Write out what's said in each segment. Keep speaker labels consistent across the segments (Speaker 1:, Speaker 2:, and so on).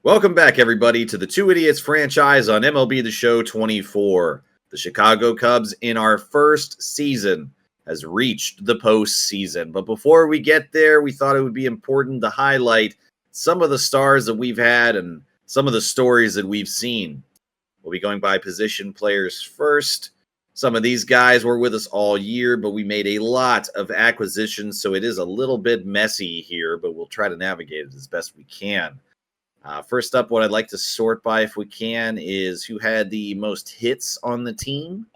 Speaker 1: Welcome back, everybody, to the Two Idiots franchise on MLB The Show 24. The Chicago Cubs, in our first season, has reached the postseason. But before we get there, we thought it would be important to highlight some of the stars that we've had and some of the stories that we've seen. We'll be going by position players first. Some of these guys were with us all year, but we made a lot of acquisitions, so it is a little bit messy here, but we'll try to navigate it as best we can. First up, what I'd like to sort by, if we can, is who had the most hits on the team.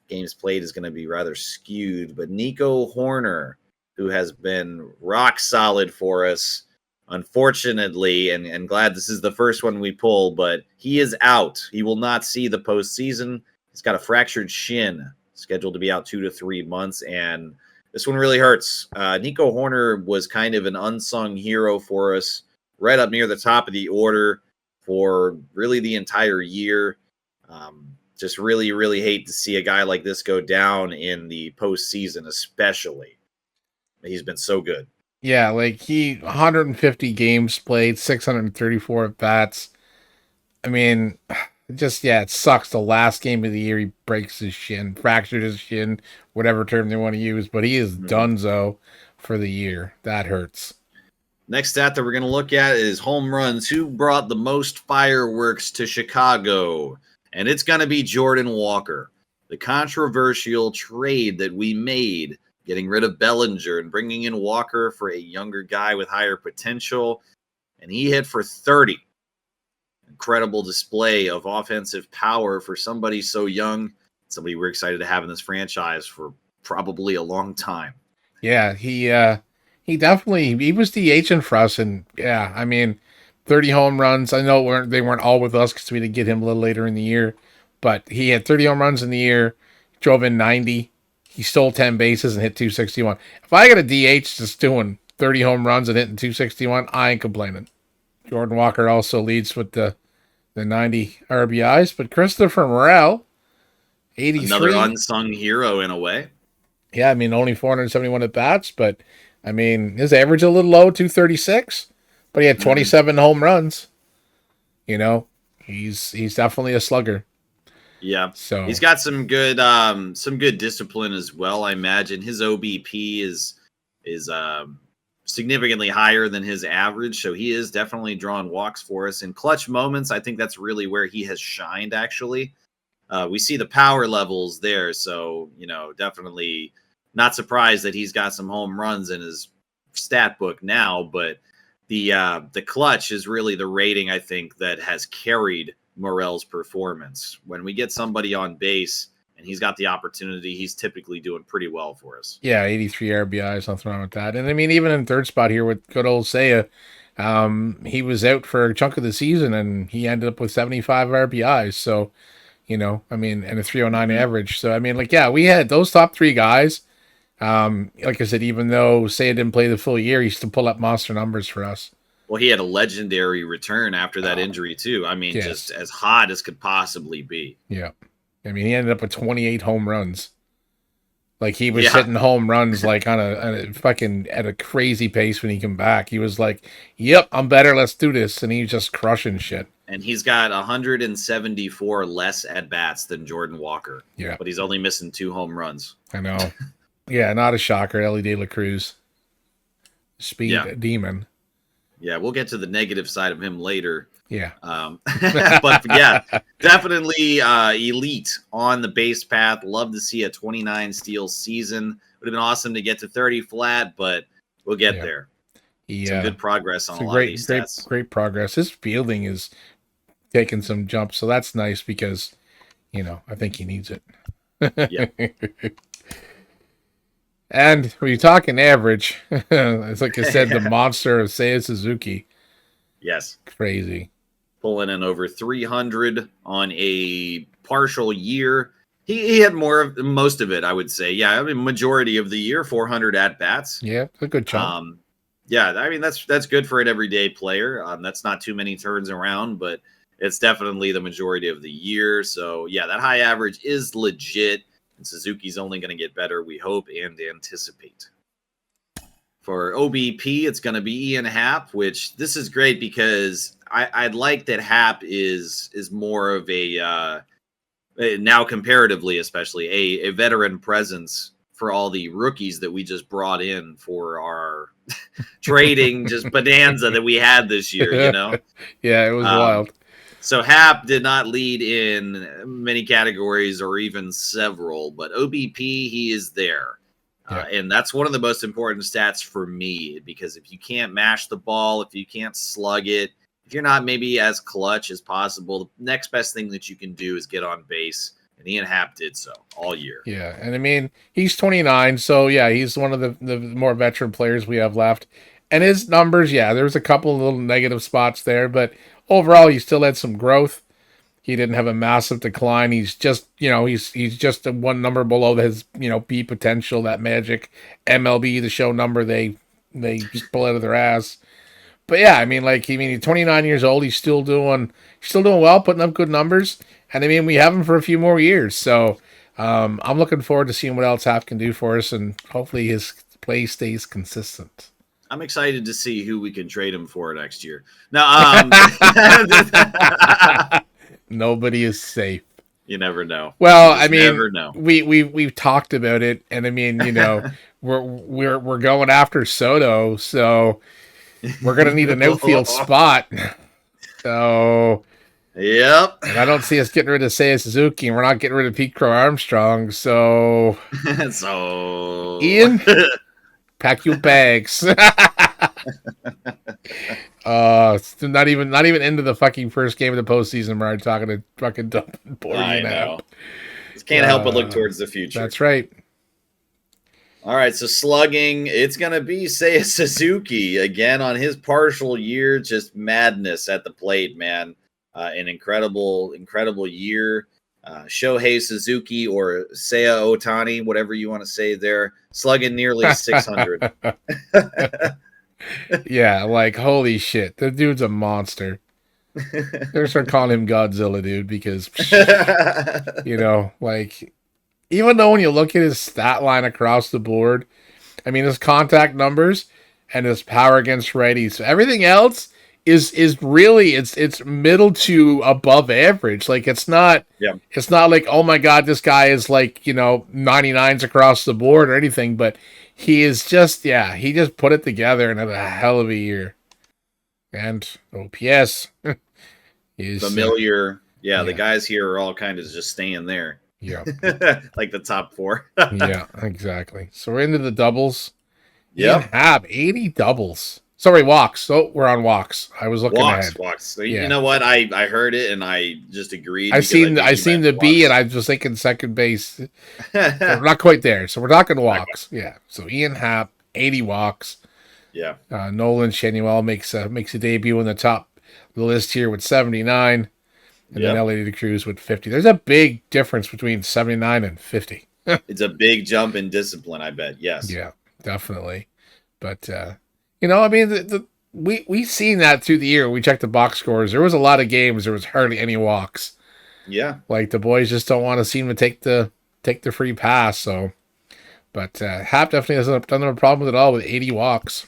Speaker 1: Games played is going to be rather skewed, but Nico Horner, who has been rock solid for us, unfortunately, and glad this is the first one we pull, but he is out. He will not see the postseason. He's got a fractured shin, scheduled to be out 2 to 3 months, and this one really hurts. Nico Horner was kind of an unsung hero for us, right up near the top of the order for really the entire year. Just really, really hate to see a guy like this go down in the postseason, especially. He's been so good.
Speaker 2: Yeah, like 150 games played, 634 at bats. I mean, it sucks. The last game of the year, he breaks his shin, fractured his shin, whatever term they want to use, but he is donezo for the year. That hurts.
Speaker 1: Next stat that we're going to look at is home runs. Who brought the most fireworks to Chicago? And it's going to be Jordan Walker. The controversial trade that we made, getting rid of Bellinger and bringing in Walker for a younger guy with higher potential. And he hit for 30. Incredible display of offensive power for somebody so young. Somebody we're excited to have in this franchise for probably a long time.
Speaker 2: Yeah, he definitely, he was DHing for us, and yeah, I mean, 30 home runs. I know they weren't all with us because we did get him a little later in the year, but he had 30 home runs in the year, drove in 90. He stole 10 bases and hit 261. If I got a DH just doing 30 home runs and hitting 261, I ain't complaining. Jordan Walker also leads with the 90 RBIs, but Christopher Morel, 83.
Speaker 1: Another unsung hero in a way.
Speaker 2: Yeah, I mean, only 471 at bats, but I mean, his average a little low, 236, but he had 27 home runs. You know, he's definitely a slugger.
Speaker 1: Yeah,
Speaker 2: so
Speaker 1: he's got some good discipline as well. I imagine his OBP is significantly higher than his average, so he is definitely drawing walks for us in clutch moments. I think that's really where he has shined. Actually, we see the power levels there, so definitely not surprised that he's got some home runs in his stat book now. But the clutch is really the rating, I think, that has carried Morel's performance. When we get somebody on base and he's got the opportunity, he's typically doing pretty well for us.
Speaker 2: Yeah, 83 RBIs, nothing wrong with that. And I mean, even in third spot here with good old Seiya, he was out for a chunk of the season and he ended up with 75 RBIs. So, I mean, and a 309 average. So, I mean, we had those top three guys. Like I said, even though Seiya didn't play the full year, he still pulled up monster numbers for us.
Speaker 1: Well, he had a legendary return after that injury, too. I mean, just as hot as could possibly be.
Speaker 2: Yeah. I mean, he ended up with 28 home runs. Like, he was hitting home runs, like, on a fucking, at a crazy pace when he came back. He was like, yep, I'm better, let's do this. And he was just crushing shit.
Speaker 1: And he's got 174 less at-bats than Jordan Walker.
Speaker 2: Yeah.
Speaker 1: But he's only missing 2 home runs.
Speaker 2: I know. Yeah, not a shocker. Ellie De La Cruz. Speed demon.
Speaker 1: Yeah, we'll get to the negative side of him later.
Speaker 2: Yeah.
Speaker 1: But yeah, definitely elite on the base path. Love to see a 29 steal season. Would have been awesome to get to 30 flat, but we'll get there. Some good progress on a lot of these stats.
Speaker 2: Great progress. His fielding is taking some jumps, so that's nice because, I think he needs it.
Speaker 1: Yeah.
Speaker 2: And when you're talking average, it's like I said, the monster of Seiya Suzuki.
Speaker 1: Yes.
Speaker 2: Crazy.
Speaker 1: Pulling in over 300 on a partial year. He had most of it, I would say. Yeah, I mean, majority of the year, 400 at-bats.
Speaker 2: Yeah, a good chunk.
Speaker 1: Yeah, I mean, that's good for an everyday player. That's not too many turns around, but it's definitely the majority of the year. So, yeah, that high average is legit. And Suzuki's only going to get better, we hope and anticipate. For OBP, it's going to be Ian Happ, which this is great because I'd like that Happ is more of a now comparatively, especially a veteran presence for all the rookies that we just brought in for our trading just bonanza that we had this year, you know?
Speaker 2: Yeah, it was wild.
Speaker 1: So Hap did not lead in many categories or even several, but OBP, he is there.
Speaker 2: Yeah.
Speaker 1: And that's one of the most important stats for me, because if you can't mash the ball, if you can't slug it, if you're not maybe as clutch as possible, the next best thing that you can do is get on base. And Ian Happ did so all year.
Speaker 2: Yeah, and I mean, he's 29, so yeah, he's one of the more veteran players we have left. And his numbers, yeah, there's a couple of little negative spots there, but overall, he still had some growth. He didn't have a massive decline. He's just, he's just one number below his, B potential, that magic MLB, the show number they just pull out of their ass. But yeah, I mean, he's 29 years old. He's still doing well, putting up good numbers. And I mean, we have him for a few more years. So I'm looking forward to seeing what else Hap can do for us, and hopefully his play stays consistent.
Speaker 1: I'm excited to see who we can trade him for next year. Now,
Speaker 2: nobody is safe.
Speaker 1: You never know.
Speaker 2: Well, I mean, never know. We've talked about it, and I mean, we're going after Soto, so we're gonna need an outfield spot. So,
Speaker 1: yep.
Speaker 2: And I don't see us getting rid of Seiya Suzuki, and we're not getting rid of Pete Crow Armstrong. So, Ian, pack your bags. It's not even into the fucking first game of the postseason where I'm talking to fucking dumping board. I know.
Speaker 1: Just can't help but look towards the future.
Speaker 2: That's right.
Speaker 1: All right, so slugging, it's going to be Seiya Suzuki again on his partial year. Just madness at the plate, man. An incredible year. Shohei Suzuki or Seiya Ohtani, whatever you want to say there, slugging nearly 600.
Speaker 2: Yeah, holy shit. The dude's a monster. They're going to start calling him Godzilla, dude, because, even though when you look at his stat line across the board, I mean, his contact numbers and his power against righties, everything else is really, it's middle to above average. It's not like, oh my God, this guy is 99s across the board or anything, but he is just, he just put it together and had a hell of a year. And OPS is
Speaker 1: familiar. The guys here are all kind of just staying there.
Speaker 2: Yeah.
Speaker 1: Like the top four.
Speaker 2: Yeah, exactly. So we're into the doubles.
Speaker 1: Yeah.
Speaker 2: Have 80 doubles. Sorry, walks. So we're on walks. I was looking ahead.
Speaker 1: Walks. So you know what? I heard it and I just agreed.
Speaker 2: I seen the B and I was thinking second base. We're not quite there. So we're talking walks. Yeah. So Ian Happ, 80 walks.
Speaker 1: Yeah.
Speaker 2: Nolan Shenuel makes a debut in the top of the list here with 79. And then LA Cruz with 50. There's a big difference between 79 and 50.
Speaker 1: It's a big jump in discipline, I bet. Yes.
Speaker 2: Yeah, definitely. But, I mean, we seen that through the year. We checked the box scores. There was a lot of games. There was hardly any walks.
Speaker 1: Yeah.
Speaker 2: The boys just don't want to seem to take the free pass. So, but Hap definitely hasn't done a problem with it all with 80 walks.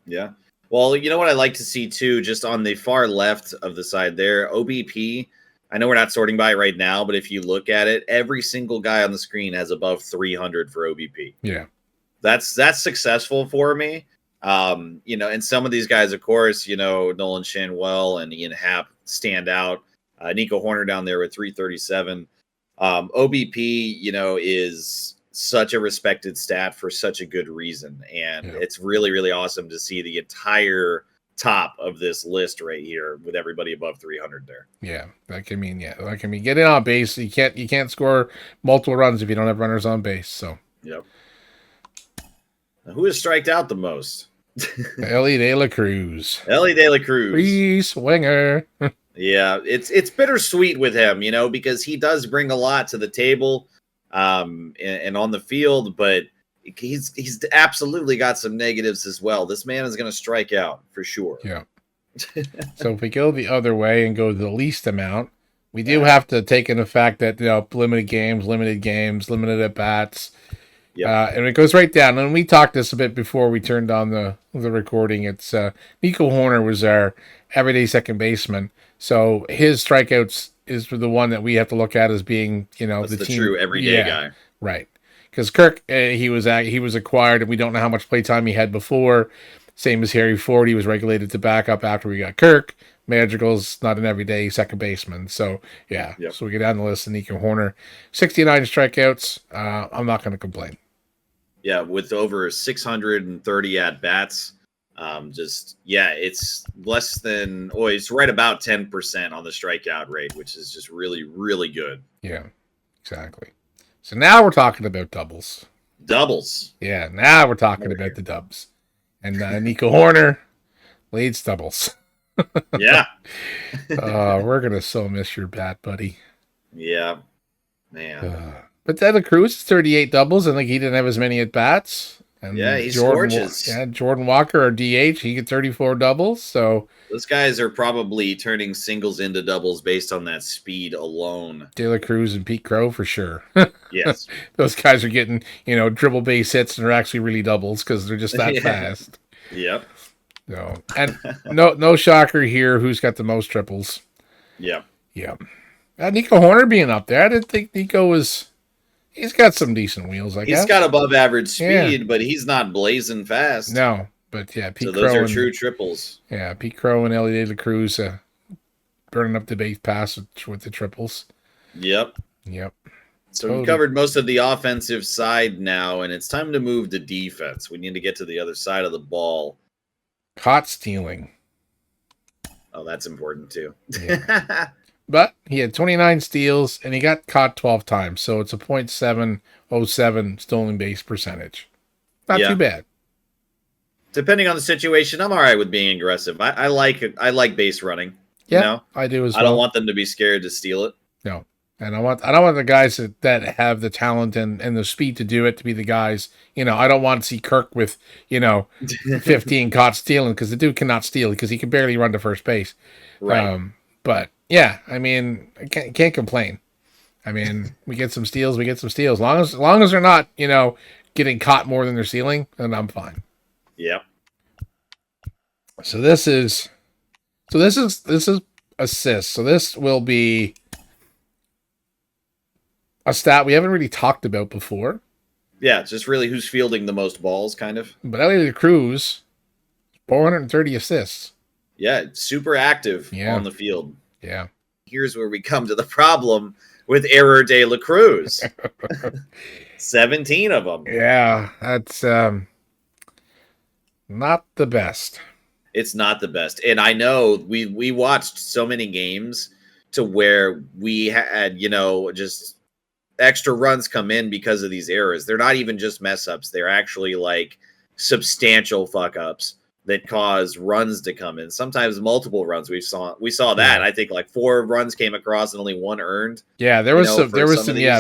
Speaker 1: Yeah. Well, you know what I like to see too, just on the far left of the side there, OBP. I know we're not sorting by it right now, but if you look at it, every single guy on the screen has above 300 for OBP.
Speaker 2: Yeah.
Speaker 1: That's successful for me. And some of these guys, of course, Nolan Shanwell and Ian Happ stand out. Nico Horner down there with 337. OBP, is such a respected stat for such a good reason. And it's really, really awesome to see the entire top of this list right here with everybody above 300 there.
Speaker 2: Yeah, that can mean getting on base. You can't score multiple runs if you don't have runners on base. So
Speaker 1: yep. Now, who has striked out the most?
Speaker 2: Ellie De La Cruz.
Speaker 1: Free
Speaker 2: swinger.
Speaker 1: Yeah, it's bittersweet with him, because he does bring a lot to the table, and on the field, but he's absolutely got some negatives as well. This man is going to strike out for sure.
Speaker 2: Yeah. So if we go the other way and go the least amount, we do have to take into fact that limited games, limited at bats.
Speaker 1: Yep.
Speaker 2: And it goes right down. And we talked this a bit before we turned on the recording. It's Nico Horner was our everyday second baseman. So his strikeouts is the one that we have to look at as being,
Speaker 1: That's the
Speaker 2: team.
Speaker 1: true everyday guy.
Speaker 2: Right. Because Kirk, he was acquired, and we don't know how much playtime he had before. Same as Harry Ford, he was regulated to backup after we got Kirk. Madrigal's not an everyday second baseman. So, yeah.
Speaker 1: Yep.
Speaker 2: So we get down the list of Nico Horner. 69 strikeouts. I'm not going to complain.
Speaker 1: Yeah, with over 630 at-bats. It's less than, it's right about 10% on the strikeout rate, which is just really, really good.
Speaker 2: Yeah, exactly. So now we're talking about doubles.
Speaker 1: Doubles.
Speaker 2: Yeah, now we're talking about the dubs. And Nico Horner leads doubles.
Speaker 1: Yeah.
Speaker 2: We're going to so miss your bat, buddy.
Speaker 1: Yeah, man.
Speaker 2: But then the Cruz is 38 doubles, and he didn't have as many at bats. And
Speaker 1: he scorches.
Speaker 2: Jordan Walker, our DH, he get 34 doubles. So
Speaker 1: those guys are probably turning singles into doubles based on that speed alone.
Speaker 2: De La Cruz and Pete Crow for sure.
Speaker 1: Yes,
Speaker 2: those guys are getting dribble base hits, and they're actually really doubles because they're just that fast.
Speaker 1: Yep.
Speaker 2: No, and no shocker here. Who's got the most triples?
Speaker 1: Yep.
Speaker 2: Yeah. Nico Horner being up there. I didn't think Nico was. He's got some decent wheels, I guess.
Speaker 1: He's got above average speed, but he's not blazing fast.
Speaker 2: No, but yeah, Pete
Speaker 1: Crow. Those are
Speaker 2: and,
Speaker 1: true triples.
Speaker 2: Yeah, Pete Crow and Elliot De La Cruz burning up the base pass with the triples.
Speaker 1: Yep. So we covered most of the offensive side now, and it's time to move to defense. We need to get to the other side of the ball.
Speaker 2: Caught stealing.
Speaker 1: Oh, that's important too.
Speaker 2: Yeah. But he had 29 steals, and he got caught 12 times, so it's a .707 stolen base percentage. Not too bad.
Speaker 1: Depending on the situation, I'm all right with being aggressive. I like it. I like base running.
Speaker 2: Yeah, I do as well.
Speaker 1: I don't want them to be scared to steal it.
Speaker 2: No, and I don't want the guys that have the talent and the speed to do it to be the guys. I don't want to see Kirk with 15 caught stealing, because the dude cannot steal because he can barely run to first base.
Speaker 1: Right.
Speaker 2: But yeah, I mean, I can't complain. I mean, we get some steals. As long as they're not, getting caught more than they're stealing, then I'm fine.
Speaker 1: Yep.
Speaker 2: So this is assists. So this will be a stat we haven't really talked about before.
Speaker 1: Yeah, it's just really who's fielding the most balls, kind of.
Speaker 2: But Elliot Cruz, 430 assists.
Speaker 1: Yeah, super active on the field.
Speaker 2: Yeah.
Speaker 1: Here's where we come to the problem with Error De La Cruz. 17 of them.
Speaker 2: Yeah, that's not the best.
Speaker 1: It's not the best. And I know we watched so many games to where we had, just extra runs come in because of these errors. They're not even just mess ups. They're actually like substantial fuck ups that cause runs to come in. Sometimes multiple runs. We saw that. I think like 4 runs came across and only 1 earned.
Speaker 2: Yeah, there was some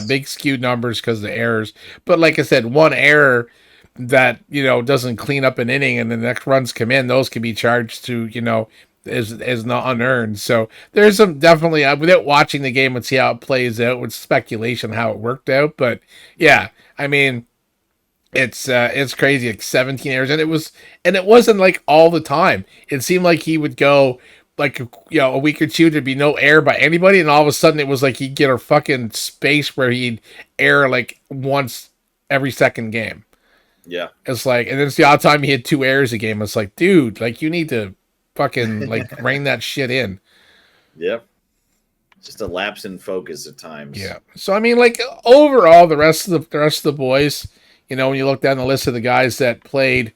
Speaker 2: big skewed numbers because of the errors. But like I said, one error that doesn't clean up an inning and the next runs come in, those can be charged to is not unearned. So there's some definitely, without watching the game and see how it plays out, with speculation how it worked out. But yeah, I mean, it's crazy. Like 17 errors, and it wasn't like all the time. It seemed like he would go like a week or two, there'd be no error by anybody, and all of a sudden it was like he'd get a fucking space where he'd err like once every second game.
Speaker 1: Yeah,
Speaker 2: it's like, and then it's the odd time he had 2 errors a game. It's like, dude, like you need to fucking like rein that shit in.
Speaker 1: Yeah. Just a lapse in focus at times.
Speaker 2: Yeah. So I mean, like overall, the rest of the boys, when you look down the list of the guys that played,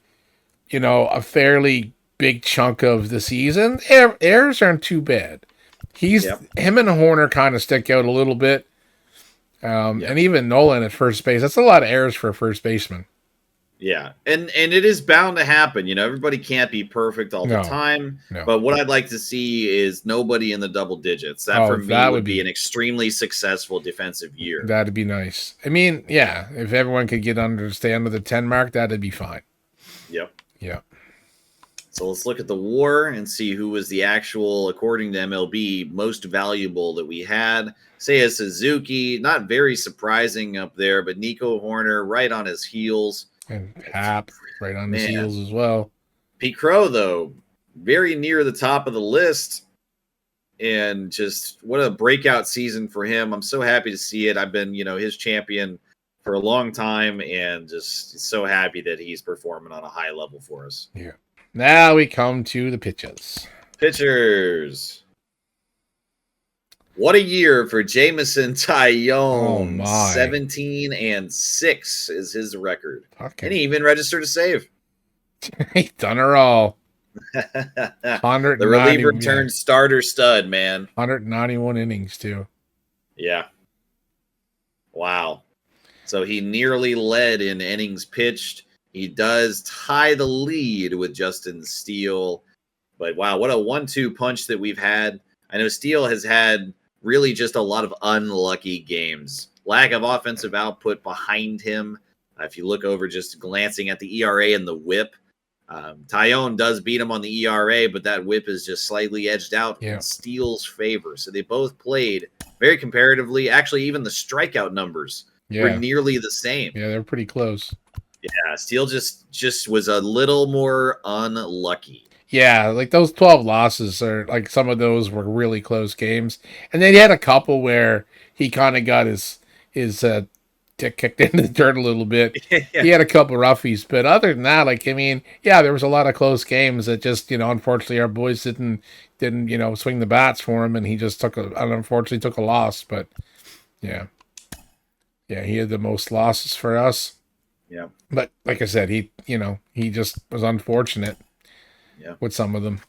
Speaker 2: a fairly big chunk of the season, errors aren't too bad. Him and Horner kind of stick out a little bit. And even Nolan at first base, that's a lot of errors for a first baseman.
Speaker 1: Yeah, and it is bound to happen. Everybody can't be perfect all the time. No. But what I'd like to see is nobody in the double digits. That for me would be an extremely successful defensive year.
Speaker 2: That'd be nice. I mean, yeah, if everyone could stay under the 10 mark, that'd be fine.
Speaker 1: Yep.
Speaker 2: Yeah.
Speaker 1: So let's look at the WAR and see who was the actual, according to MLB, most valuable that we had. Seiya Suzuki, not very surprising up there, but Nico Horner right on his heels.
Speaker 2: And Hap right on his
Speaker 1: Man.
Speaker 2: heels as well.
Speaker 1: Pete Crow, though, very near the top of the list. And just what a breakout season for him. I'm so happy to see it. I've been, his champion for a long time and just so happy that he's performing on a high level for us.
Speaker 2: Yeah. Now we come to the pitchers.
Speaker 1: Pitchers. What a year for Jameson Tyone.
Speaker 2: Oh, my.
Speaker 1: 17-6 is his record.
Speaker 2: Okay.
Speaker 1: And he even registered a save.
Speaker 2: He's done her all.
Speaker 1: The reliever turned starter stud, man.
Speaker 2: 191 innings, too.
Speaker 1: Yeah. Wow. So he nearly led in innings pitched. He does tie the lead with Justin Steele. But wow, what a 1-2 punch that we've had. I know Steele has had really just a lot of unlucky games. Lack of offensive output behind him. If you look over just glancing at the ERA and the whip, Tyone does beat him on the ERA, but that whip is just slightly edged out in Steele's favor. So they both played very comparatively. Actually, even the strikeout numbers were nearly the same.
Speaker 2: Yeah, they're pretty close.
Speaker 1: Yeah, Steele just was a little more unlucky.
Speaker 2: Yeah, like those 12 losses are like some of those were really close games. And then he had a couple where he kind of got his dick kicked into the dirt a little bit. He had a couple roughies, but other than that, there was a lot of close games that just, unfortunately our boys didn't, swing the bats for him, and he just unfortunately took a loss. But yeah, he had the most losses for us.
Speaker 1: Yeah.
Speaker 2: But like I said, he just was unfortunate with some of them.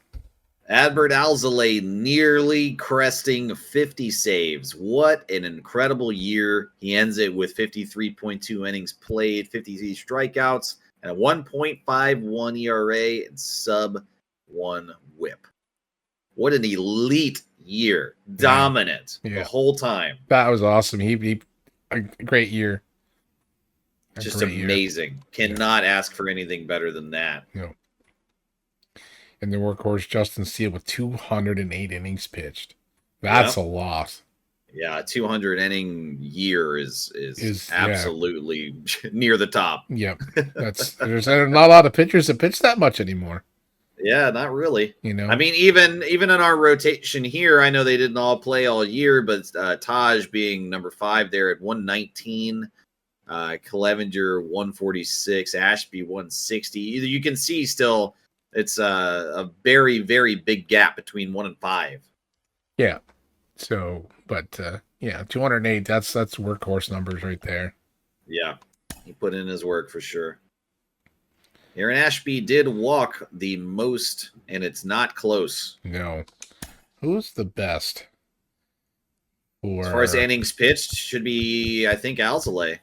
Speaker 1: Adbert Alzolay nearly cresting 50 saves. What an incredible year. He ends it with 53.2 innings played, 53 strikeouts, and a 1.51 ERA and sub-1 whip. What an elite year. Dominant the whole time.
Speaker 2: That was awesome. He a great year.
Speaker 1: Just amazing. Cannot ask for anything better than that.
Speaker 2: No. And the workhorse Justin Steele with 208 innings pitched. That's a loss.
Speaker 1: Yeah, a 200 inning year is absolutely near the top.
Speaker 2: Yep. There's not a lot of pitchers that pitch that much anymore.
Speaker 1: Yeah, not really. I mean, even in our rotation here, I know they didn't all play all year, but Taj being number 5 there at 119. Clevenger 146, Ashby 160. You can see still it's a very, very big gap between 1 and 5.
Speaker 2: Yeah. So, but 208. That's workhorse numbers right there.
Speaker 1: Yeah, he put in his work for sure. Aaron Ashby did walk the most, and it's not close.
Speaker 2: No. Who's the best?
Speaker 1: As far as innings pitched, should be, I think, Alzolay.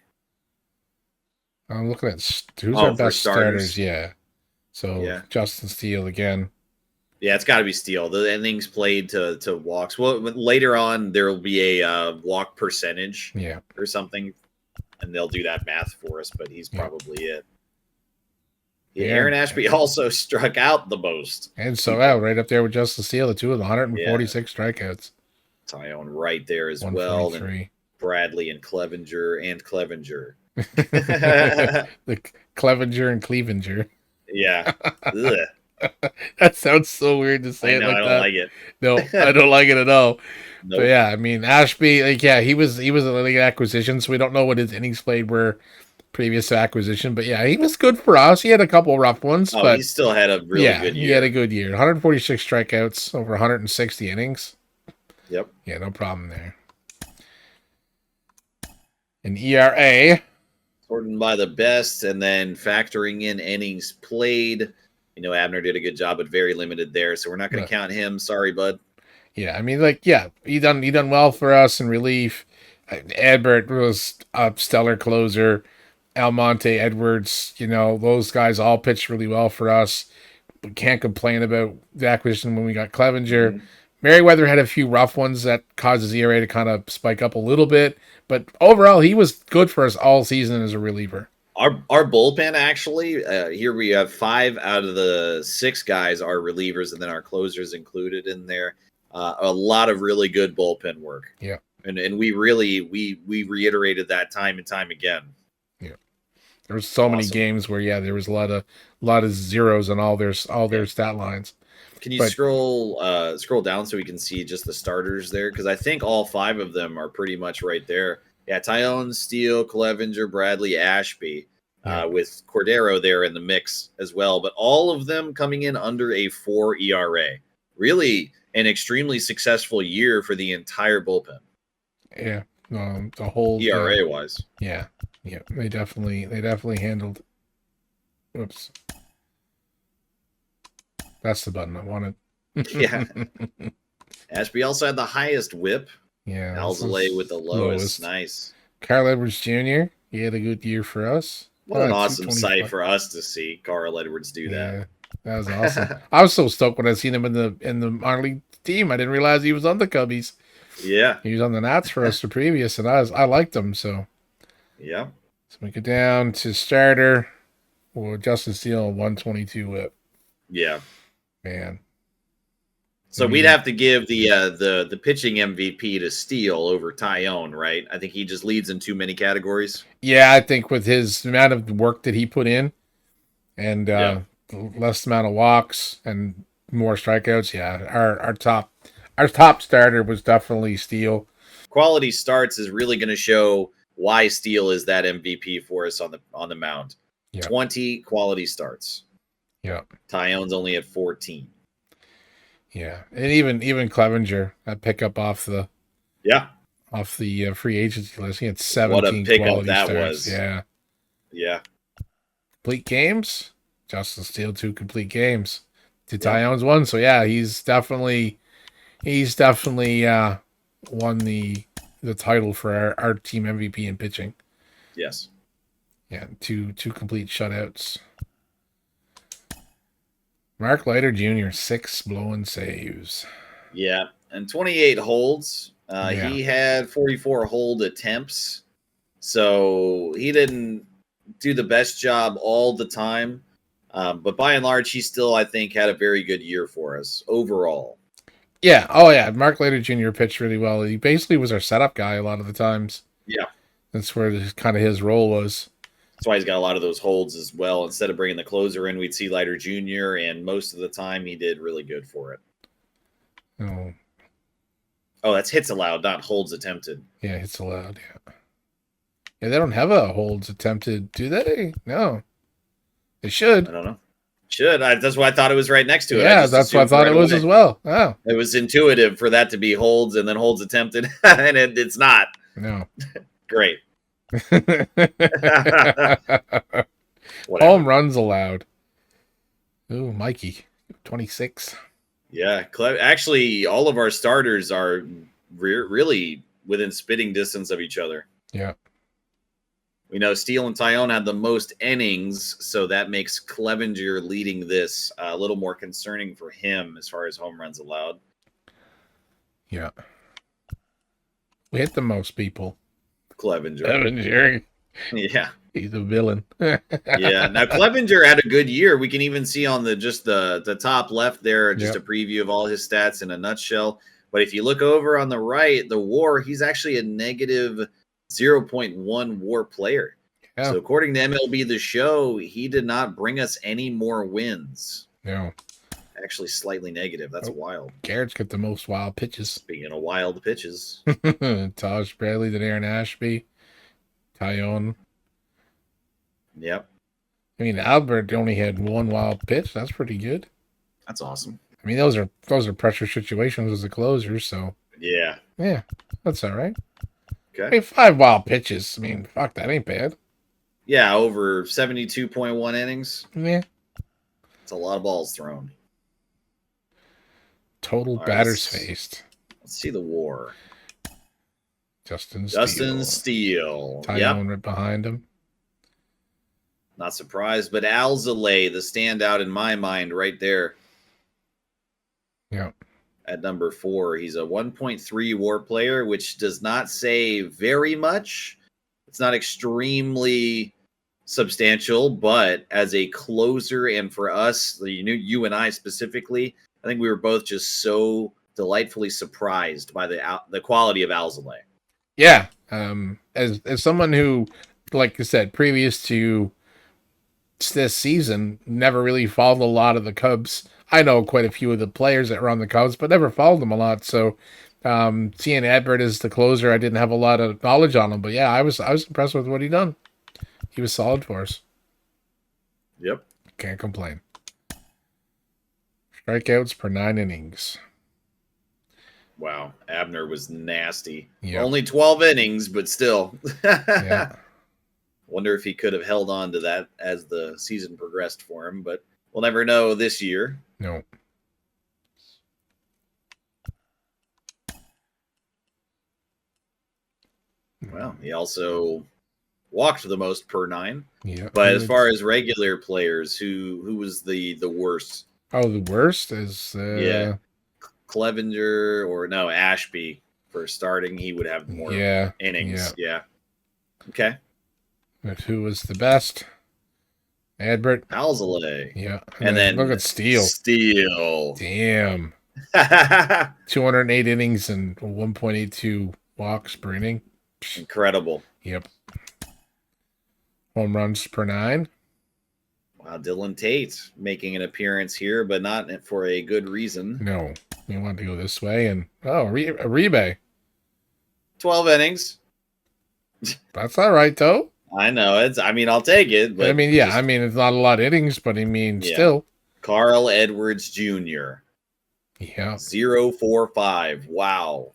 Speaker 2: I'm looking at who's our best starters. Yeah. So Justin Steele again.
Speaker 1: Yeah, it's got to be Steele. The innings played to walks. Well, later on there will be a walk percentage, or something, and they'll do that math for us. But he's probably it. Yeah, Aaron Ashby also struck out the most,
Speaker 2: and so right up there with Justin Steele, the two of the 146 strikeouts.
Speaker 1: Tyone right there as well. And Bradley and Clevenger.
Speaker 2: The Clevenger and Clevenger.
Speaker 1: Yeah.
Speaker 2: That sounds so weird to say
Speaker 1: I know,
Speaker 2: it like
Speaker 1: I don't like it.
Speaker 2: No, I don't like it at all.
Speaker 1: Nope.
Speaker 2: But yeah, I mean, Ashby, he was a league acquisition, so we don't know what his innings played were previous to acquisition. But yeah, he was good for us. He had a couple rough ones, but
Speaker 1: he still had a really good year.
Speaker 2: He had a good year. 146 strikeouts over 160 innings.
Speaker 1: Yep.
Speaker 2: Yeah, no problem there. An ERA.
Speaker 1: Sorting by the best, and then factoring in innings played. Abner did a good job, but very limited there, so we're not going to count him. Sorry, bud.
Speaker 2: Yeah, I mean, he done well for us in relief. Edbert was a stellar closer. Almonte, Edwards, those guys all pitched really well for us. We can't complain about the acquisition when we got Clevenger. Mm-hmm. Merriweather had a few rough ones that caused his ERA to kind of spike up a little bit, but overall, he was good for us all season as a reliever.
Speaker 1: Our bullpen actually, here we have 5 out of the 6 guys are relievers, and then our closers included in there. A lot of really good bullpen work.
Speaker 2: Yeah.
Speaker 1: And we really we reiterated that time and time again.
Speaker 2: Yeah. There was so many games where there was a lot of zeros on all their stat lines.
Speaker 1: Can you scroll down so we can see just the starters there? Because I think all 5 of them are pretty much right there. Yeah, Tyone, Steele, Clevenger, Bradley, Ashby, with Cordero there in the mix as well. But all of them coming in under a 4 ERA. Really an extremely successful year for the entire bullpen.
Speaker 2: Yeah, the whole
Speaker 1: ERA wise.
Speaker 2: Yeah, they definitely handled. Whoops, that's the button I wanted.
Speaker 1: Yeah. Ashby also had the highest WHIP.
Speaker 2: Yeah,
Speaker 1: Alzolay with the lowest. Nice.
Speaker 2: Carl Edwards Jr. He had a good year for us.
Speaker 1: What an awesome sight for us to see Carl Edwards do that.
Speaker 2: Yeah, that was awesome. I was so stoked when I seen him in the minor league team. I didn't realize he was on the Cubbies.
Speaker 1: Yeah,
Speaker 2: he was on the Nats for us the previous, and I liked him. So
Speaker 1: yeah.
Speaker 2: So we go down to starter. Well, Justin Steele 122 WHIP.
Speaker 1: Yeah,
Speaker 2: man.
Speaker 1: So we'd have to give the pitching MVP to Steele over Tyone, right? I think he just leads in too many categories.
Speaker 2: Yeah, I think with his amount of work that he put in, and less amount of walks and more strikeouts, our top starter was definitely Steele.
Speaker 1: Quality starts is really going to show why Steele is that MVP for us on the mound. 20 quality starts.
Speaker 2: Yeah,
Speaker 1: Tyone's only at 14.
Speaker 2: Yeah, and even Clevenger, that pickup off the free agency list, he had 17
Speaker 1: what a pickup that
Speaker 2: starts.
Speaker 1: was.
Speaker 2: Yeah. Complete games. Justin Steele 2 complete games. Tyone's 1. So he's definitely won the title for our team MVP in pitching.
Speaker 1: Yes.
Speaker 2: Yeah, two complete shutouts. Mark Leiter Jr., 6 blown saves.
Speaker 1: Yeah, and 28 holds. He had 44 hold attempts, so he didn't do the best job all the time. But by and large, he still, I think, had a very good year for us overall.
Speaker 2: Yeah. Oh, yeah. Mark Leiter Jr. pitched really well. He basically was our setup guy a lot of the times.
Speaker 1: Yeah.
Speaker 2: That's where kind of his role was.
Speaker 1: That's why he's got a lot of those holds as well. Instead of bringing the closer in, we'd see Leiter Jr., and most of the time he did really good for it. Oh, that's hits allowed, not holds attempted.
Speaker 2: Yeah, hits allowed, yeah. Yeah, they don't have a holds attempted, do they? No. They should.
Speaker 1: I don't know. Should. That's why I thought it was right next to it.
Speaker 2: Yeah, that's what I thought it was as well. Oh.
Speaker 1: It was intuitive for that to be holds and then holds attempted, and it's not.
Speaker 2: No.
Speaker 1: Great.
Speaker 2: Home runs allowed. Ooh, Mikey, 26.
Speaker 1: Yeah, actually, all of our starters are really within spitting distance of each other.
Speaker 2: Yeah.
Speaker 1: We know Steele and Tyone had the most innings, so that makes Clevenger leading this a little more concerning for him as far as home runs allowed.
Speaker 2: Yeah. We hit the most people.
Speaker 1: Clevenger. Yeah.
Speaker 2: He's a villain.
Speaker 1: Yeah. Now Clevenger had a good year. We can even see on the top left there, just a preview of all his stats in a nutshell. But if you look over on the right, the WAR, he's actually a negative 0.1 WAR player. Yeah. So according to MLB The Show, he did not bring us any more wins.
Speaker 2: No.
Speaker 1: Actually slightly negative. That's wild.
Speaker 2: Garrett's got the most wild pitches.
Speaker 1: Speaking of wild pitches.
Speaker 2: Taj Bradley, then Aaron Ashby, Tyone.
Speaker 1: Yep.
Speaker 2: I mean, Albert only had 1 wild pitch. That's pretty good.
Speaker 1: That's awesome.
Speaker 2: I mean, those are pressure situations as a closer, so.
Speaker 1: Yeah.
Speaker 2: Yeah, that's all right.
Speaker 1: Okay.
Speaker 2: I mean, 5 wild pitches. I mean, fuck, that ain't bad.
Speaker 1: Yeah, over 72.1 innings.
Speaker 2: Yeah.
Speaker 1: It's a lot of balls thrown.
Speaker 2: Total batters faced.
Speaker 1: Let's see the WAR.
Speaker 2: Justin
Speaker 1: Steele.
Speaker 2: Tyone right behind him.
Speaker 1: Not surprised, but Alzolay, the standout in my mind right there.
Speaker 2: Yeah.
Speaker 1: At number 4. He's a 1.3 WAR player, which does not say very much. It's not extremely substantial, but as a closer and for us, you and I specifically, I think we were both just so delightfully surprised by the quality of Alzolay.
Speaker 2: Yeah. As someone who, like I said, previous to this season, never really followed a lot of the Cubs. I know quite a few of the players that were on the Cubs, but never followed them a lot. So seeing Adbert as the closer, I didn't have a lot of knowledge on him. But yeah, I was impressed with what he done. He was solid for us.
Speaker 1: Yep.
Speaker 2: Can't complain. Strikeouts per 9 innings.
Speaker 1: Wow. Abner was nasty.
Speaker 2: Yep.
Speaker 1: Only 12 innings, but still.
Speaker 2: Yeah.
Speaker 1: Wonder if he could have held on to that as the season progressed for him, but we'll never know this year.
Speaker 2: No.
Speaker 1: Well, he also walked the most per 9.
Speaker 2: Yeah.
Speaker 1: But as far as regular players, who was the worst?
Speaker 2: Oh, the worst is
Speaker 1: Clevenger or no, Ashby for starting. He would have more innings. Yeah. Okay.
Speaker 2: But who was the best? Adbert.
Speaker 1: Alzolay.
Speaker 2: Yeah.
Speaker 1: And then
Speaker 2: look at Steele. Damn. 208 innings and 1.82 walks per inning.
Speaker 1: Incredible.
Speaker 2: Yep. Home runs per 9.
Speaker 1: Wow, Dylan Tate making an appearance here, but not for a good reason.
Speaker 2: No. You want to go this way and Uribe.
Speaker 1: 12 innings.
Speaker 2: That's all right though.
Speaker 1: I know I'll take it, but
Speaker 2: it's not a lot of innings, but still.
Speaker 1: Carl Edwards Jr.
Speaker 2: Yeah.
Speaker 1: 0.45. Wow.